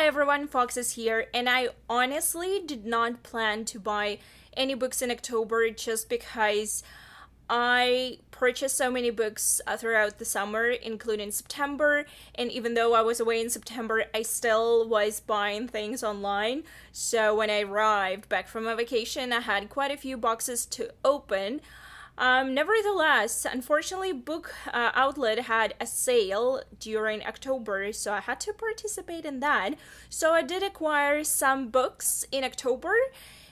Hi everyone, Fox is here, and I honestly did not plan to buy any books in October just because I purchased so many books throughout the summer, including September, and even though I was away in September, I still was buying things online. So when I arrived back from my vacation, I had quite a few boxes to open. Nevertheless, unfortunately, Book Outlet had a sale during October, so I had to participate in that. So I did acquire some books in October,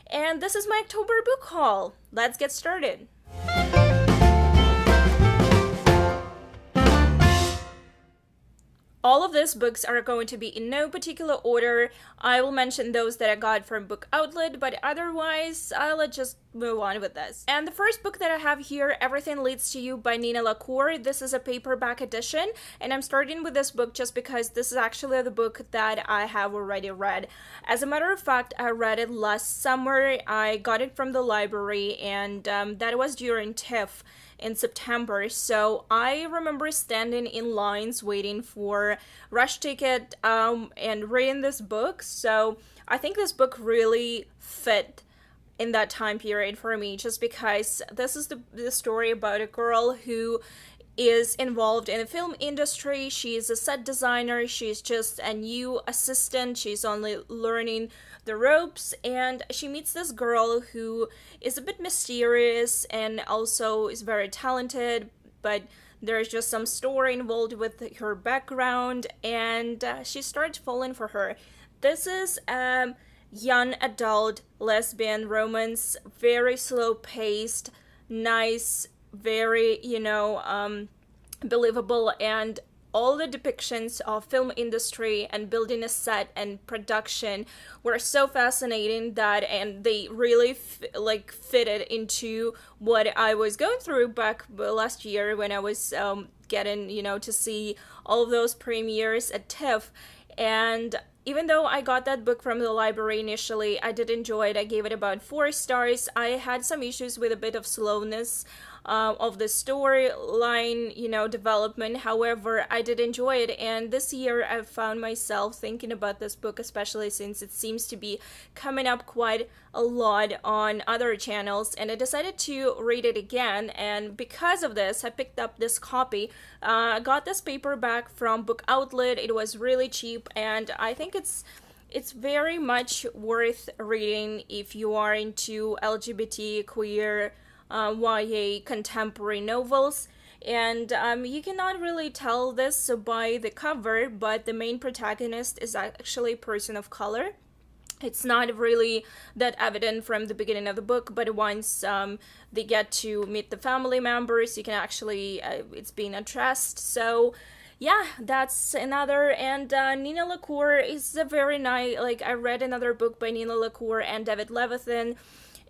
and this is my October book haul. Let's get started. All of these books are going to be in no particular order. I will mention those that I got from Book Outlet, but otherwise, let's just move on with this. And the first book that I have here, Everything Leads to You by Nina LaCour. This is a paperback edition, and I'm starting with this book just because this is actually the book that I have already read. As a matter of fact, I read it last summer. I got it from the library, and that was during TIFF in September, so I remember standing in lines waiting for rush ticket and reading this book. So I think this book really fit in that time period for me, just because this is the story about a girl who is involved in the film industry. She's a set designer, she's just a new assistant, she's only learning the ropes, and she meets this girl who is a bit mysterious and also is very talented, but there's just some story involved with her background, and she starts falling for her. This is a young adult lesbian romance, very slow paced, nice, very, believable, and all the depictions of film industry and building a set and production were so fascinating and they really fitted into what I was going through back last year when I was getting, to see all of those premieres at TIFF. And even though I got that book from the library initially, I did enjoy it. I gave it about 4 stars. I had some issues with a bit of slowness of the storyline, development. However, I did enjoy it, and this year I've found myself thinking about this book, especially since it seems to be coming up quite a lot on other channels, and I decided to read it again, and because of this, I picked up this copy. I got this paperback from Book Outlet. It was really cheap, and I think it's very much worth reading if you are into LGBT, queer, YA contemporary novels. And you cannot really tell this by the cover, but the main protagonist is actually a person of color. It's not really that evident from the beginning of the book, but once they get to meet the family members, you can actually, it's being addressed. So yeah, that's another. And Nina LaCour is a very nice, I read another book by Nina LaCour and David Levithan,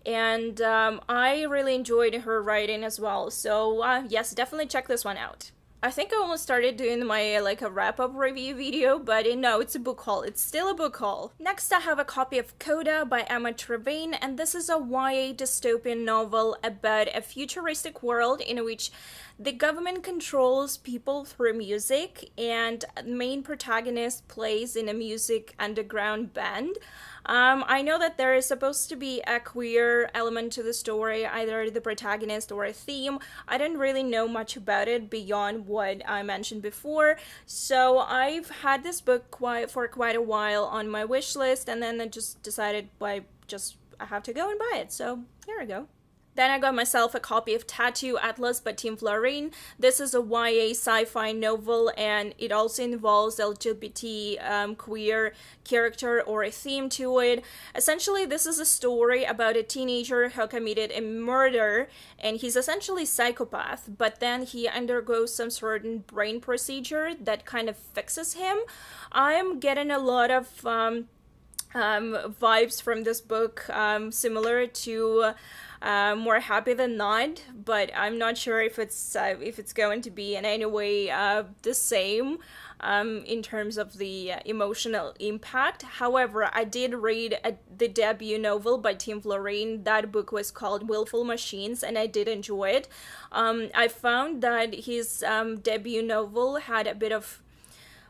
and I really enjoyed her writing as well. So yes, definitely check this one out. I think I almost started doing my a wrap-up review video, but no, it's a book haul. It's still a book haul. Next, I have a copy of Coda by Emma Trevane, and this is a YA dystopian novel about a futuristic world in which the government controls people through music, and the main protagonist plays in a music underground band. I know that there is supposed to be a queer element to the story, either the protagonist or a theme. I didn't really know much about it beyond what I mentioned before, so I've had this book for quite a while on my wish list, and then I just decided I have to go and buy it, so here I go. Then I got myself a copy of Tattoo Atlas by Tim Florine. This is a YA sci-fi novel, and it also involves LGBT queer character or a theme to it. Essentially, this is a story about a teenager who committed a murder, and he's essentially a psychopath, but then he undergoes some certain brain procedure that kind of fixes him. I'm getting a lot of vibes from this book, similar to More Happy Than Not, but I'm not sure if it's going to be in any way the same in terms of the emotional impact. However, I did read the debut novel by Tim Florine. That book was called Willful Machines, and I did enjoy it. I found that his debut novel had a bit of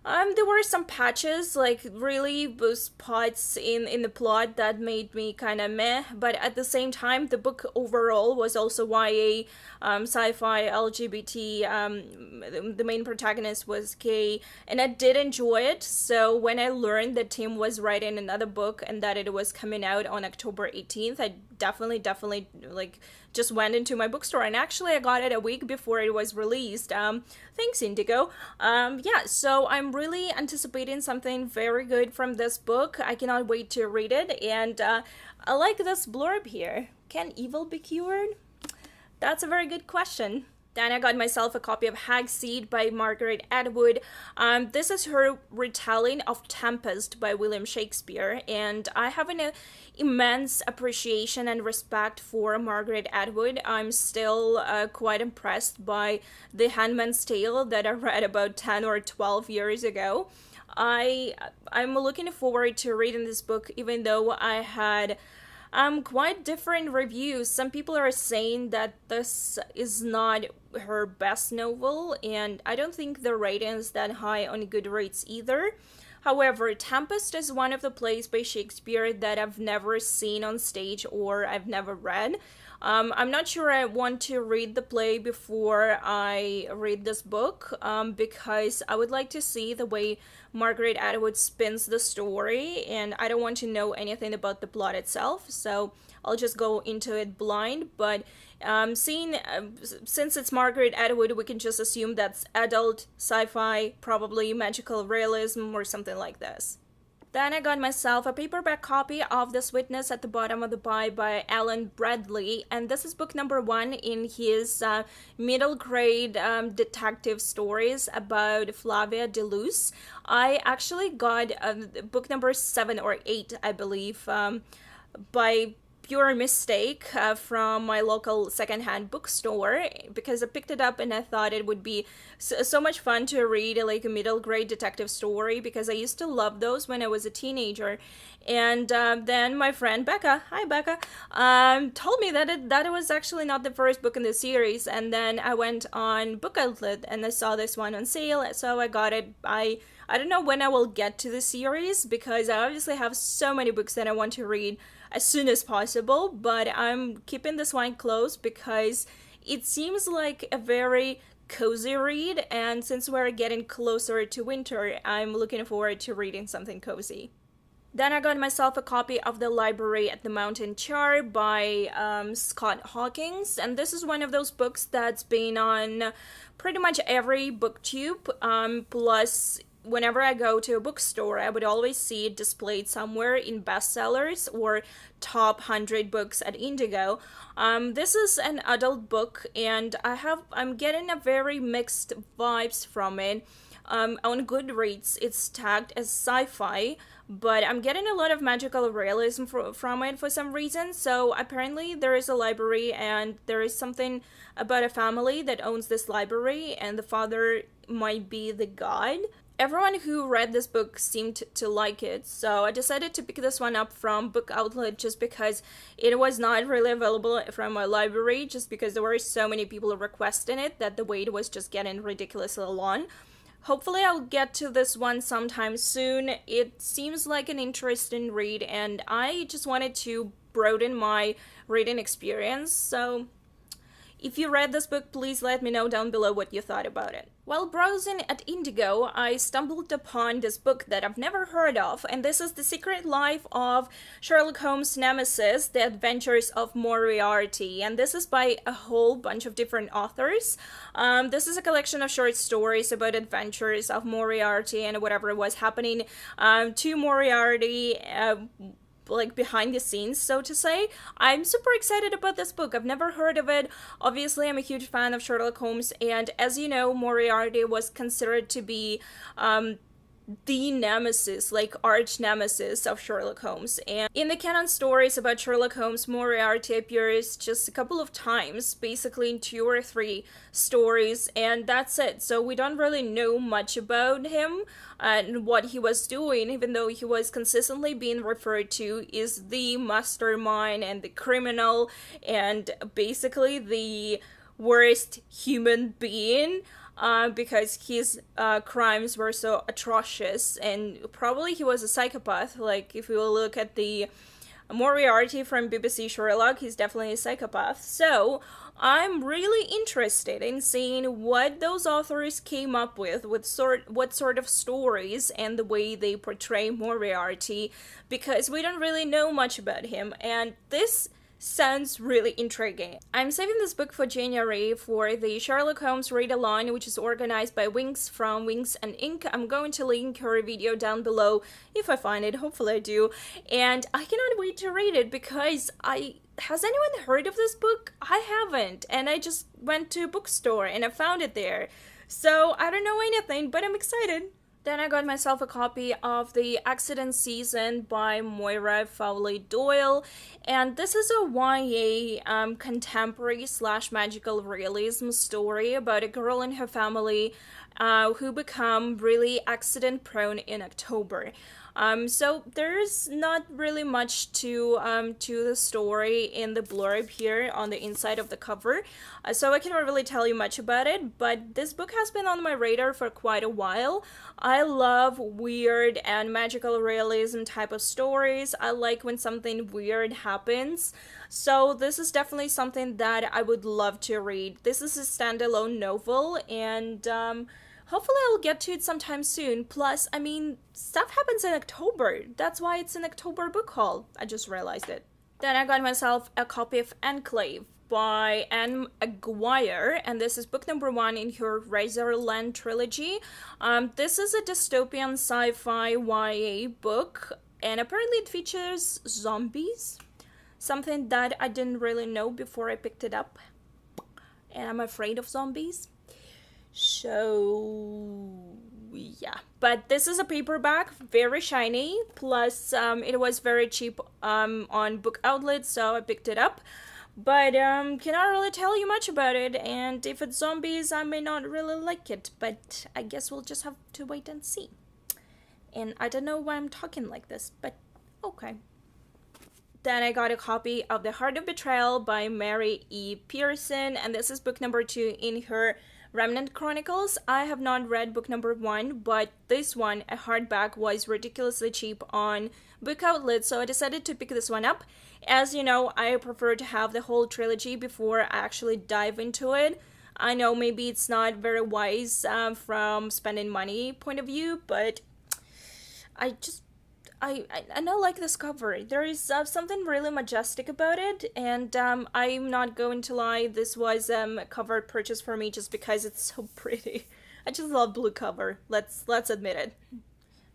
There were some patches, like really spots in the plot that made me kind of meh, but at the same time, the book overall was also YA, sci-fi, LGBT. The main protagonist was gay, and I did enjoy it. So when I learned that Tim was writing another book and that it was coming out on October 18th, I definitely like just went into my bookstore, and actually I got it a week before it was released. Thanks, Indigo. Yeah, so I'm really anticipating something very good from this book. I cannot wait to read it, and I like this blurb here. Can evil be cured? That's a very good question. Then I got myself a copy of Hagseed by Margaret Atwood. This is her retelling of Tempest by William Shakespeare, and I have an immense appreciation and respect for Margaret Atwood. I'm still quite impressed by The Handmaid's Tale that I read about 10 or 12 years ago. I'm looking forward to reading this book, even though I had quite different reviews. Some people are saying that this is not her best novel, and I don't think the rating is that high on Goodreads either. However, Tempest is one of the plays by Shakespeare that I've never seen on stage or I've never read. I'm not sure I want to read the play before I read this book, because I would like to see the way Margaret Atwood spins the story, and I don't want to know anything about the plot itself, so I'll just go into it blind. But since it's Margaret Atwood, we can just assume that's adult sci-fi, probably magical realism or something like this. Then I got myself a paperback copy of The Sweetness at the Bottom of the Pie by Alan Bradley, and this is book number 1 in his middle grade detective stories about Flavia de Luce. I actually got book number 7 or 8, I believe, by pure mistake from my local secondhand bookstore, because I picked it up and I thought it would be so much fun to read like a middle grade detective story, because I used to love those when I was a teenager. And then my friend Becca, hi Becca, told me that it was actually not the first book in the series, and then I went on Book Outlet and I saw this one on sale, so I got it. I don't know when I will get to the series, because I obviously have so many books that I want to read as soon as possible, but I'm keeping this one close because it seems like a very cozy read, and since we're getting closer to winter, I'm looking forward to reading something cozy. Then I got myself a copy of The Library at the Mountain Char by Scott Hawkins, and this is one of those books that's been on pretty much every booktube, plus whenever I go to a bookstore, I would always see it displayed somewhere in bestsellers or top 100 books at Indigo. This is an adult book, and I'm getting a very mixed vibes from it. On Goodreads, it's tagged as sci-fi, but I'm getting a lot of magical realism from it for some reason. So apparently there is a library, and there is something about a family that owns this library, and the father might be the god. Everyone who read this book seemed to like it, so I decided to pick this one up from Book Outlet just because it was not really available from my library, just because there were so many people requesting it that the wait was just getting ridiculously long. Hopefully I'll get to this one sometime soon. It seems like an interesting read, and I just wanted to broaden my reading experience, so if you read this book, please let me know down below what you thought about it. While browsing at Indigo, I stumbled upon this book that I've never heard of, and this is The Secret Life of Sherlock Holmes' Nemesis, The Adventures of Moriarty, and this is by a whole bunch of different authors. This is a collection of short stories about adventures of Moriarty and whatever was happening to Moriarty, like behind the scenes, so to say. I'm super excited about this book. I've never heard of it. Obviously, I'm a huge fan of Sherlock Holmes, and as you know, Moriarty was considered to be the nemesis, like arch nemesis of Sherlock Holmes. And in the canon stories about Sherlock Holmes, Moriarty appears just a couple of times, basically in 2 or 3 stories, and that's it. So we don't really know much about him and what he was doing, even though he was consistently being referred to as the mastermind and the criminal and basically the worst human being. because his crimes were so atrocious, and probably he was a psychopath. Like, if we will look at the Moriarty from BBC Sherlock, he's definitely a psychopath. So I'm really interested in seeing what those authors came up with what sort of stories and the way they portray Moriarty, because we don't really know much about him, and this sounds really intriguing. I'm saving this book for January for the Sherlock Holmes read-along, which is organized by Winks from Winks and Ink. I'm going to link her video down below if I find it. Hopefully I do. And I cannot wait to read it because has anyone heard of this book? I haven't, and I just went to a bookstore and I found it there. So I don't know anything, but I'm excited. Then I got myself a copy of The Accident Season by Moira Fowley Doyle, and this is a YA contemporary / magical realism story about a girl and her family who become really accident prone in October. So there's not really much to the story in the blurb here on the inside of the cover, so I cannot really tell you much about it, but this book has been on my radar for quite a while. I love weird and magical realism type of stories. I like when something weird happens, so this is definitely something that I would love to read. This is a standalone novel, and hopefully I'll get to it sometime soon. Plus, I mean, stuff happens in October. That's why it's an October book haul. I just realized it. Then I got myself a copy of Enclave by Anne Aguirre, and this is book number 1 in her Razorland trilogy. This is a dystopian sci-fi YA book, and apparently it features zombies. Something that I didn't really know before I picked it up. And I'm afraid of zombies. So yeah, but this is a paperback, very shiny, plus it was very cheap on Book Outlet, so I picked it up, but cannot really tell you much about it, and if it's zombies I may not really like it, but I guess we'll just have to wait and see. And I don't know why I'm talking like this, but okay. Then I got a copy of The Heart of Betrayal by Mary E. Pearson, and this is book number 2 in her Remnant Chronicles. I have not read book number 1, but this one, a hardback, was ridiculously cheap on Book Outlet, so I decided to pick this one up. As you know, I prefer to have the whole trilogy before I actually dive into it. I know maybe it's not very wise from spending money point of view, but I don't like this cover. There is something really majestic about it, and I'm not going to lie, this was a cover purchase for me just because it's so pretty. I just love blue cover, let's admit it.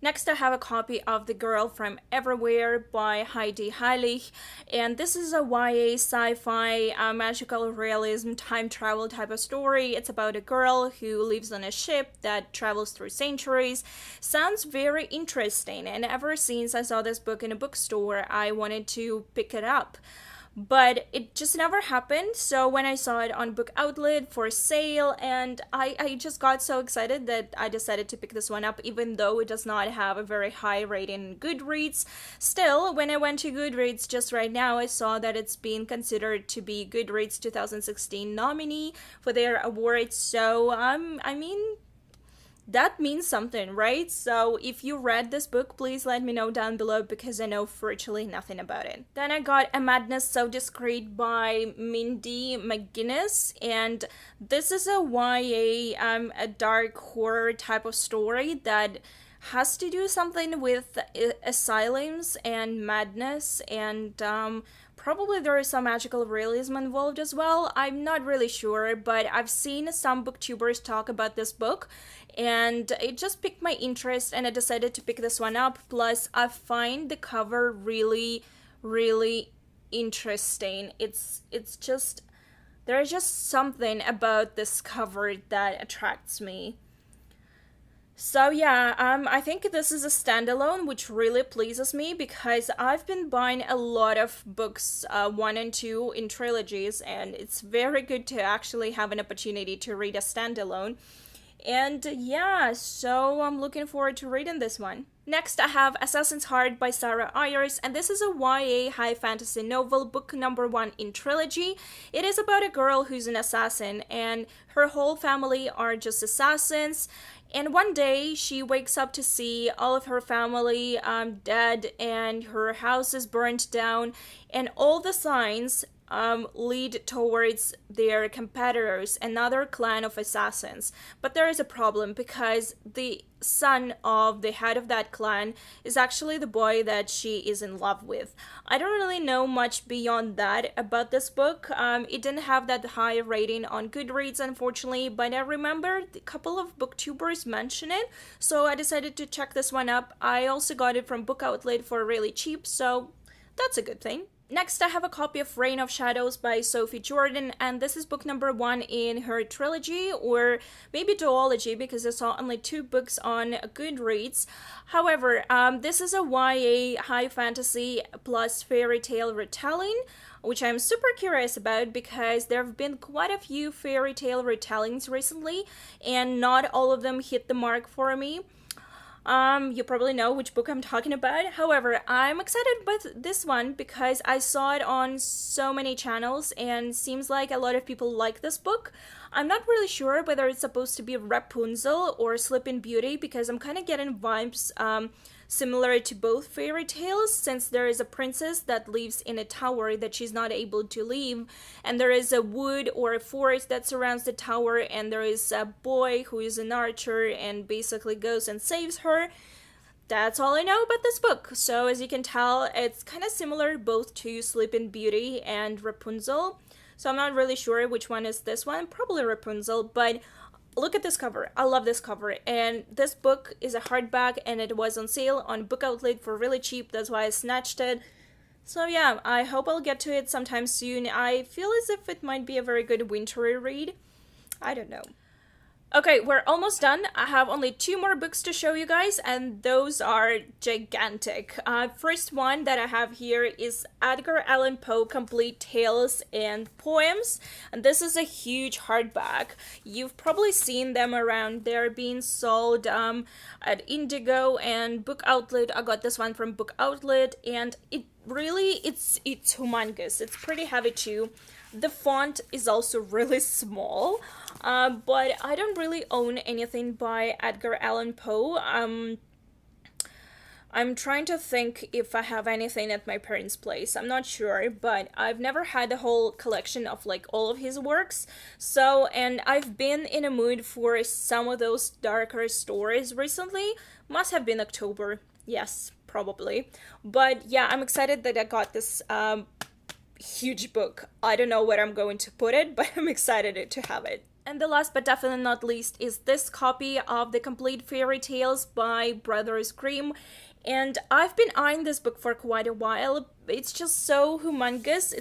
Next I have a copy of The Girl from Everywhere by Heidi Heilig, and this is a YA sci-fi magical realism time travel type of story. It's about a girl who lives on a ship that travels through centuries. Sounds very interesting, and ever since I saw this book in a bookstore I wanted to pick it up. But it just never happened, so when I saw it on Book Outlet for sale, and I just got so excited that I decided to pick this one up, even though it does not have a very high rating in Goodreads. Still, when I went to Goodreads just right now, I saw that it's being considered to be Goodreads 2016 nominee for their awards, so I mean, that means something, right? So if you read this book, please let me know down below because I know virtually nothing about it. Then I got A Madness So Discreet by Mindy McGuinness, and this is a YA, a dark horror type of story that has to do something with asylums and madness, and probably there is some magical realism involved as well. I'm not really sure, but I've seen some booktubers talk about this book, and it just piqued my interest, and I decided to pick this one up. Plus, I find the cover really, really interesting. It's just, there's just something about this cover that attracts me. So yeah, I think this is a standalone, which really pleases me because I've been buying a lot of books 1 and 2 in trilogies, and it's very good to actually have an opportunity to read a standalone. And yeah, so I'm looking forward to reading this one. Next, I have Assassin's Heart by Sarah Ayers, and this is a YA high fantasy novel, book number 1 in trilogy. It is about a girl who's an assassin, and her whole family are just assassins. And one day, she wakes up to see all of her family dead, and her house is burnt down, and all the signs lead towards their competitors, another clan of assassins. But there is a problem because the son of the head of that clan is actually the boy that she is in love with. I don't really know much beyond that about this book. It didn't have that high rating on Goodreads, unfortunately, but I remember a couple of booktubers mention it, so I decided to check this one up. I also got it from Book Outlet for really cheap, so that's a good thing. Next, I have a copy of Reign of Shadows by Sophie Jordan, and this is book number 1 in her trilogy, or maybe duology, because I saw only 2 books on Goodreads. However, this is a YA high fantasy plus fairy tale retelling, which I'm super curious about because there have been quite a few fairy tale retellings recently, and not all of them hit the mark for me. You probably know which book I'm talking about. However, I'm excited with this one because I saw it on so many channels and seems like a lot of people like this book. I'm not really sure whether it's supposed to be Rapunzel or Sleeping Beauty because I'm kind of getting vibes similar to both fairy tales, since there is a princess that lives in a tower that she's not able to leave, and there is a wood or a forest that surrounds the tower, and there is a boy who is an archer and basically goes and saves her. That's all I know about this book. So as you can tell, it's kind of similar both to Sleeping Beauty and Rapunzel. So I'm not really sure which one is this one, probably Rapunzel, but look at this cover. I love this cover. And this book is a hardback and it was on sale on Book Outlet for really cheap. That's why I snatched it. So yeah, I hope I'll get to it sometime soon. I feel as if it might be a very good wintry read. I don't know. Okay, we're almost done. I have only 2 more books to show you guys, and those are gigantic. First one that I have here is Edgar Allan Poe Complete Tales and Poems, and this is a huge hardback. You've probably seen them around. They're being sold at Indigo and Book Outlet. I got this one from Book Outlet, and it's humongous. It's pretty heavy too. The font is also really small, but I don't really own anything by Edgar Allan Poe. I'm trying to think if I have anything at my parents' place. I'm not sure, but I've never had a whole collection of like all of his works. So, and I've been in a mood for some of those darker stories recently. Must have been October. Yes, probably. But yeah, I'm excited that I got this huge book. I don't know where I'm going to put it, but I'm excited to have it. And the last but definitely not least is this copy of The Complete Fairy Tales by Brothers Grimm. And I've been eyeing this book for quite a while. It's just so humongous.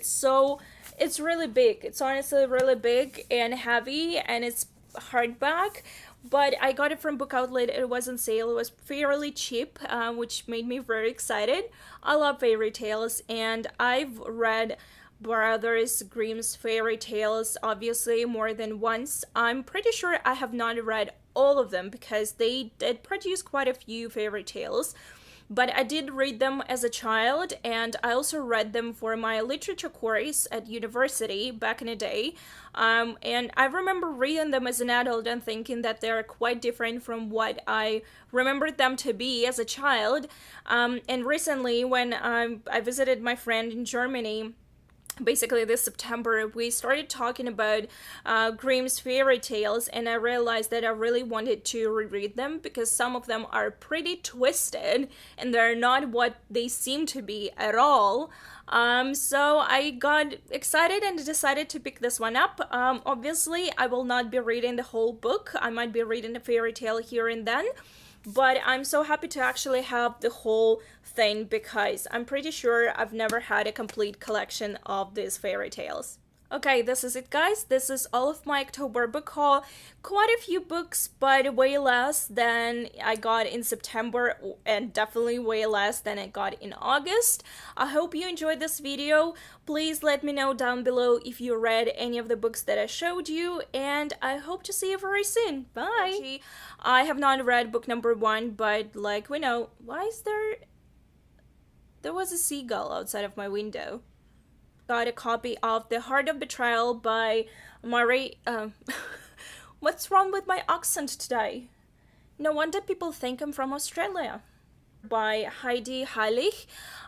It's really big. It's honestly really big and heavy, and it's hardback. But I got it from Book Outlet. It was on sale. It was fairly cheap, which made me very excited. I love fairy tales, and I've read Brothers Grimm's fairy tales obviously more than once. I'm pretty sure I have not read all of them because they did produce quite a few fairy tales. But I did read them as a child, and I also read them for my literature course at university back in the day. And I remember reading them as an adult and thinking that they're quite different from what I remembered them to be as a child. And recently, when I visited my friend in Germany, basically this September, we started talking about Grimm's fairy tales, and I realized that I really wanted to reread them because some of them are pretty twisted and they're not what they seem to be at all. So I got excited and decided to pick this one up. Obviously, I will not be reading the whole book. I might be reading a fairy tale here and then. But I'm so happy to actually have the whole thing because I'm pretty sure I've never had a complete collection of these fairy tales. Okay, this is it, guys. This is all of my October book haul. Quite a few books, but way less than I got in September, and definitely way less than I got in August. I hope you enjoyed this video. Please let me know down below if you read any of the books that I showed you, and I hope to see you very soon. Bye! I have not read book number 1, but like we know, why is there... There was a seagull outside of my window. Got a copy of The Heart of Betrayal by Murray. What's wrong with my accent today? No wonder people think I'm from Australia. By Heidi Heilig.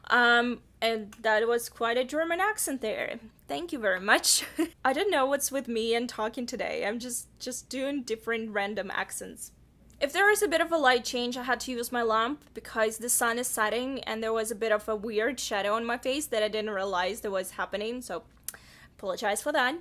And that was quite a German accent there. Thank you very much. I don't know what's with me and talking today. I'm just doing different random accents. If there is a bit of a light change, I had to use my lamp because the sun is setting and there was a bit of a weird shadow on my face that I didn't realize that was happening, so apologize for that.